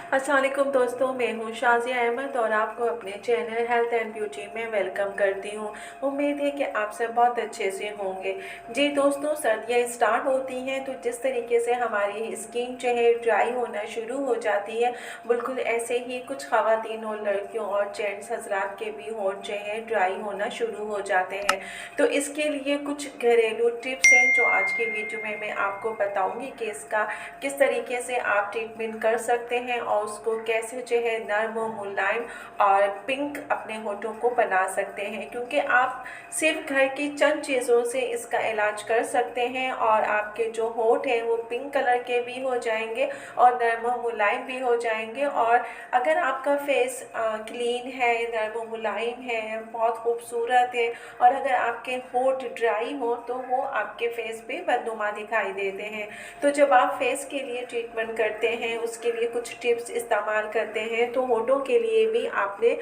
अस्सलाम वालेकुम दोस्तों, मैं हूँ शाज़िया अहमद और आपको अपने चैनल हेल्थ एंड ब्यूटी में वेलकम करती हूँ। उम्मीद है कि आप सब बहुत अच्छे से होंगे। जी दोस्तों, सर्दियाँ स्टार्ट होती हैं तो जिस तरीके से हमारी स्किन जो है ड्राई होना शुरू हो जाती है, बिल्कुल ऐसे ही कुछ ख़वातीन और लड़कियों और जेंट्स हजरात के भी होंठ जो है ड्राई होना शुरू हो जाते हैं। तो इसके लिए कुछ घरेलू टिप्स हैं जो आज के वीडियो में मैं आपको बताऊँगी कि इसका किस तरीके से आप ट्रीटमेंट कर सकते हैं और उसको कैसे जो है नर्म और मुलायम और पिंक अपने होठों को बना सकते हैं, क्योंकि आप सिर्फ घर की चंद चीज़ों से इसका इलाज कर सकते हैं और आपके जो होठ हैं वो पिंक कलर के भी हो जाएंगे और नर्म और मुलायम भी हो जाएंगे। और अगर आपका फेस क्लीन है, नर्म और मुलायम है, बहुत खूबसूरत है और अगर आपके होठ ड्राई हो तो वो आपके फेस पे बदनुमा दिखाई देते हैं। तो जब आप फेस के लिए ट्रीटमेंट करते हैं, उसके लिए कुछ टिप्स इस्तेमाल करते हैं, तो होठों के लिए भी आपने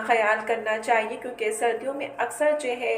ख्याल करना चाहिए, क्योंकि सर्दियों में अक्सर जो है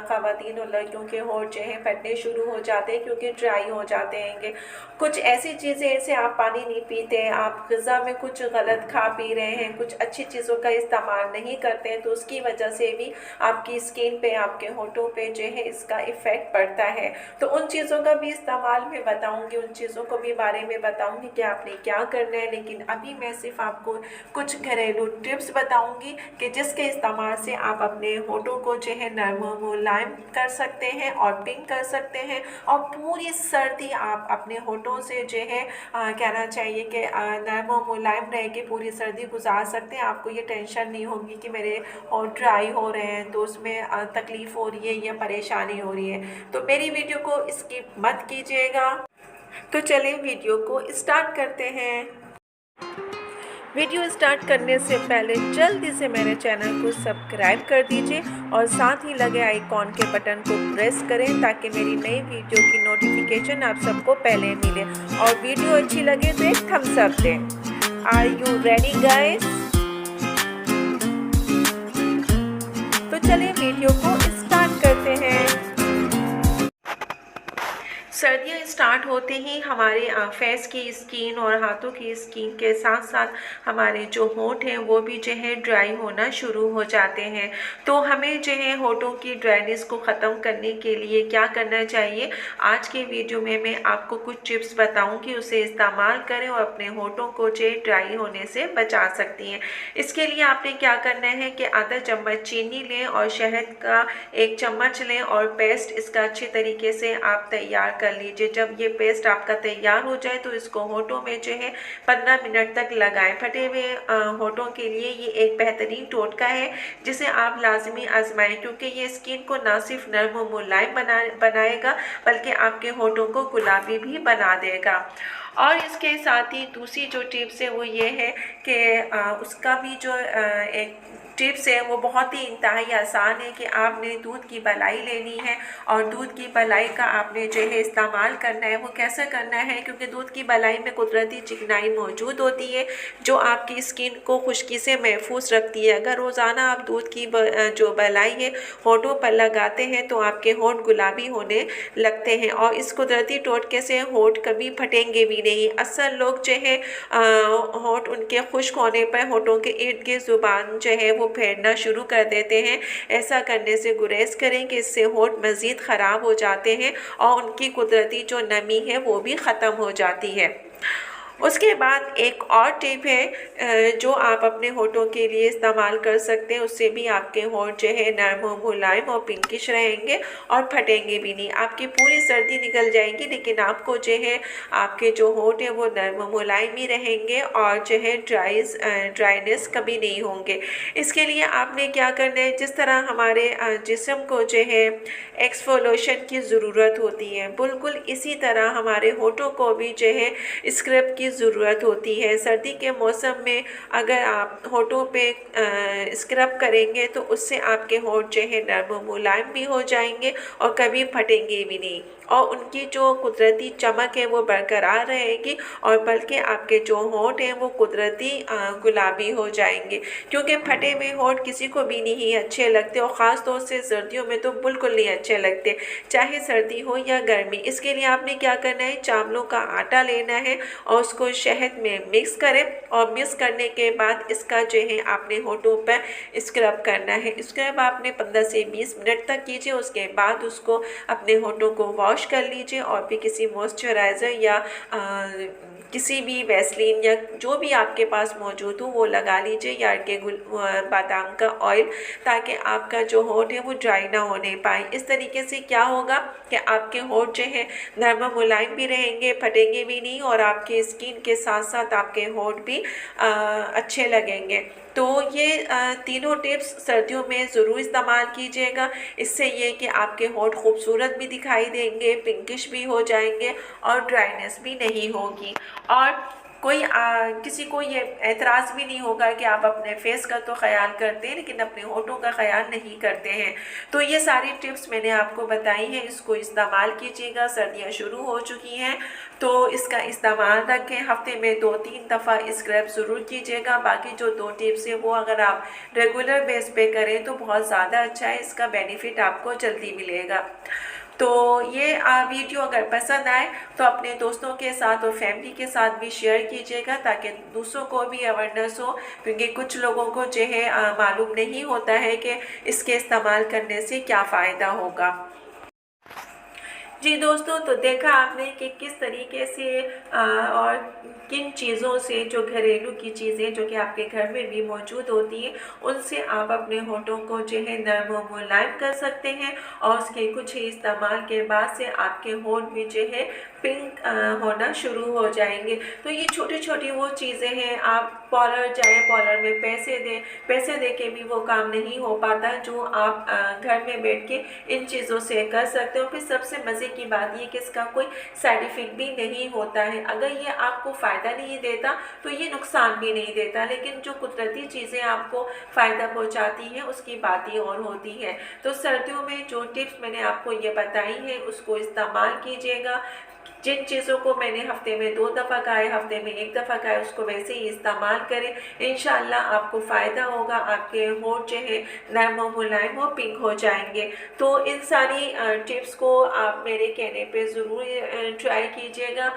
ख़वातीन और लड़कियों के होठ जो है फटने शुरू हो जाते हैं क्योंकि ड्राई हो जाते हैं। कुछ ऐसी चीज़ें जैसे आप पानी नहीं पीते हैं, आप ग़िज़ा में कुछ गलत खा पी रहे हैं, कुछ अच्छी चीज़ों का इस्तेमाल नहीं करते हैं, तो उसकी वजह से भी आपकी स्किन पे, आपके होठों पे जो है इसका इफ़ेक्ट पड़ता है। तो उन चीज़ों का भी इस्तेमाल मैं बताऊंगी, उन चीज़ों को भी बारे में बताऊंगी कि आपने क्या करना है। लेकिन अभी मैं सिर्फ आपको कुछ घरेलू टिप्स बताऊंगी कि जिसके इस्तेमाल से आप अपने होठों को जो है नर्म और मुलायम कर सकते हैं और पिंक कर सकते हैं और पूरी सर्दी आप अपने होठों से जो है कहना चाहिए कि नर्म और मुलायम रह के पूरी सर्दी गुजार सकते हैं। आपको ये टेंशन नहीं होगी कि मेरे होठ ड्राई हो रहे हैं तो उसमें तकलीफ़ हो रही है या परेशानी हो रही है। तो मेरी वीडियो को स्किप मत कीजिएगा। तो चलिए वीडियो को स्टार्ट करते हैं। वीडियो स्टार्ट करने से पहले जल्दी से मेरे चैनल को सब्सक्राइब कर दीजिए और साथ ही लगे आइकॉन के बटन को प्रेस करें ताकि मेरी नई वीडियो की नोटिफिकेशन आप सबको पहले मिले। और वीडियो अच्छी लगे तो एक थम्स अप दें। Are you ready guys? तो चलिए वीडियो को स्टार्ट करते हैं। सर्दियाँ स्टार्ट होते ही हमारे फेस की स्किन और हाथों की स्किन के साथ साथ हमारे जो होंठ हैं वो भी जो है ड्राई होना शुरू हो जाते हैं। तो हमें जो है होठों की ड्राइनेस को ख़त्म करने के लिए क्या करना चाहिए, आज के वीडियो में मैं आपको कुछ टिप्स बताऊंगी, उसे इस्तेमाल करें और अपने होठों को जो ड्राई होने से बचा सकती हैं। इसके लिए आपने क्या करना है कि आधा चम्मच चीनी लें और शहद का 1 चम्मच लें और पेस्ट इसका अच्छी तरीके से आप तैयार कर लीजिए। जब ये पेस्ट आपका तैयार हो जाए तो इसको होठों में जो है 15 मिनट तक लगाएं। फटे हुए होठों के लिए ये एक बेहतरीन टोटका है जिसे आप लाजमी आजमाएं, क्योंकि ये स्किन को ना सिर्फ नर्म और मुलायम बनाएगा बल्कि आपके होठों को गुलाबी भी बना देगा। और इसके साथ ही दूसरी जो टिप्स है वो ये है कि उसका भी जो एक टिप्स है वो बहुत ही इंतहाई आसान है कि आपने दूध की मलाई लेनी है और दूध की मलाई का आपने जो है इस्तेमाल करना है। वो कैसे करना है, क्योंकि दूध की मलाई में कुदरती चिकनाई मौजूद होती है जो आपकी स्किन को खुश्की से महफूज रखती है। अगर रोज़ाना आप दूध की जो मलाई है होठों पर लगाते हैं तो आपके होठ गुलाबी होने लगते हैं और इस कुदरती टोटके से होठ कभी फटेंगे भी नहीं। अक्सर लोग जो है होठ उनके खुश्क होने पर होठों के इर्द गिर्द ज़ुबान जो है वो फेरना शुरू कर देते हैं। ऐसा करने से गुरेज करें कि इससे होठ मज़ीद ख़राब हो जाते हैं और उनकी कुदरती जो नमी है वो भी ख़त्म हो जाती है। उसके बाद एक और टिप है जो आप अपने होठों के लिए इस्तेमाल कर सकते हैं, उससे भी आपके होठ जो है नर्म और मुलायम और पिंकिश रहेंगे और फटेंगे भी नहीं। आपकी पूरी सर्दी निकल जाएगी लेकिन आपको जो है आपके जो होठ है वो नर्म और मुलायम ही रहेंगे और जो है ड्राइनेस कभी नहीं होंगे। इसके लिए आपने क्या करना है, जिस तरह हमारे जिस्म को जो है एक्सफोलेशन की ज़रूरत होती है, बिल्कुल इसी तरह हमारे होठों को भी जो है स्क्रब की ज़रूरत होती है। सर्दी के मौसम में अगर आप होठों पे स्क्रब करेंगे तो उससे आपके होठ जो है नर्म और मुलायम भी हो जाएंगे और कभी फटेंगे भी नहीं। और उनकी जो कुदरती चमक है वो बरकरार रहेगी और बल्कि आपके जो होंठ हैं वो कुदरती गुलाबी हो जाएंगे, क्योंकि फटे हुए होंठ किसी को भी नहीं अच्छे लगते और ख़ास तौर से सर्दियों में तो बिल्कुल नहीं अच्छे लगते, चाहे सर्दी हो या गर्मी। इसके लिए आपने क्या करना है, चावलों का आटा लेना है और उसको शहद में मिक्स करें और मिक्स करने के बाद इसका जो है आपने होठों पर स्क्रब करना है। स्क्रब आपने 15 से 20 मिनट तक कीजिए, उसके बाद उसको अपने होठों को वॉश कर लीजिए और भी किसी मॉइस्चराइज़र या किसी भी वैसलीन या जो भी आपके पास मौजूद हो वो लगा लीजिए, या के बादाम का ऑयल, ताकि आपका जो होठ है वो ड्राई ना होने पाए। इस तरीके से क्या होगा कि आपके होठ जो है नरम मुलायम भी रहेंगे, फटेंगे भी नहीं और आपके स्किन के साथ साथ आपके होठ भी अच्छे लगेंगे। तो ये तीनों टिप्स सर्दियों में ज़रूर इस्तेमाल कीजिएगा। इससे ये कि आपके होठ खूबसूरत भी दिखाई देंगे, पिंकिश भी हो जाएंगे और ड्राइनेस भी नहीं होगी और कोई किसी को ये एतराज़ भी नहीं होगा कि आप अपने फेस का तो ख्याल करते हैं लेकिन अपने होठों का ख्याल नहीं करते हैं। तो ये सारी टिप्स मैंने आपको बताई हैं, इसको इस्तेमाल कीजिएगा। सर्दियाँ शुरू हो चुकी हैं तो इसका इस्तेमाल रखें, हफ्ते में 2-3 दफ़ा स्क्रब ज़रूर कीजिएगा। बाकी जो 2 टिप्स हैं वो अगर आप रेगुलर बेस पे करें तो बहुत ज़्यादा अच्छा है, इसका बेनिफिट आपको जल्दी मिलेगा। तो ये वीडियो अगर पसंद आए तो अपने दोस्तों के साथ और फैमिली के साथ भी शेयर कीजिएगा ताकि दूसरों को भी अवेयरनेस हो, क्योंकि कुछ लोगों को जो है मालूम नहीं होता है कि इसके इस्तेमाल करने से क्या फ़ायदा होगा। जी दोस्तों, तो देखा आपने कि किस तरीके से और किन चीज़ों से, जो घरेलू की चीज़ें जो कि आपके घर में भी मौजूद होती हैं, उनसे आप अपने होठों को जो है नरम और मुलायम कर सकते हैं और उसके कुछ ही इस्तेमाल के बाद से आपके होठ भी जो है पिंक होना शुरू हो जाएंगे। तो ये छोटी छोटी वो चीज़ें हैं, आप पार्लर जाएँ, पार्लर में पैसे दे के भी वो काम नहीं हो पाता जो आप घर में बैठ के इन चीज़ों से कर सकते हो। फिर सबसे मज़े की बात ये कि इसका कोई साइड इफ़ेक्ट भी नहीं होता है। अगर ये आपको फ़ायदा नहीं देता तो ये नुकसान भी नहीं देता, लेकिन जो कुदरती चीज़ें आपको फ़ायदा पहुंचाती हैं उसकी बात ही और होती है। तो सर्दियों में जो टिप्स मैंने आपको ये बताई हैं उसको इस्तेमाल कीजिएगा। जिन चीज़ों को मैंने हफ्ते में 2 दफ़ा कहा है, हफ्ते में 1 दफ़ा कहा है, उसको वैसे ही इस्तेमाल करें। इंशाल्लाह आपको फ़ायदा होगा, आपके होठ जो है नरम और मुलायम और पिंक हो जाएंगे। तो इन सारी टिप्स को आप मेरे कहने पे ज़रूर ट्राई कीजिएगा।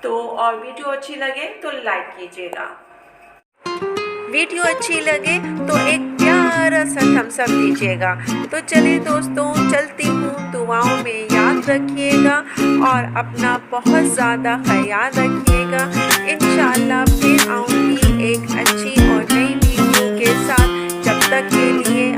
तो और वीडियो अच्छी लगे तो लाइक कीजिएगा। वीडियो अच्छी लगे तो एक प्यारा सा थम्स अप दीजिएगा। तो चलिए दोस्तों, चलती हूँ, दुआओं में याद रखिएगा और अपना बहुत ज़्यादा ख्याल रखिएगा। इंशाल्लाह फिर आऊँगी एक अच्छी और नई वीडियो के साथ। जब तक के लिए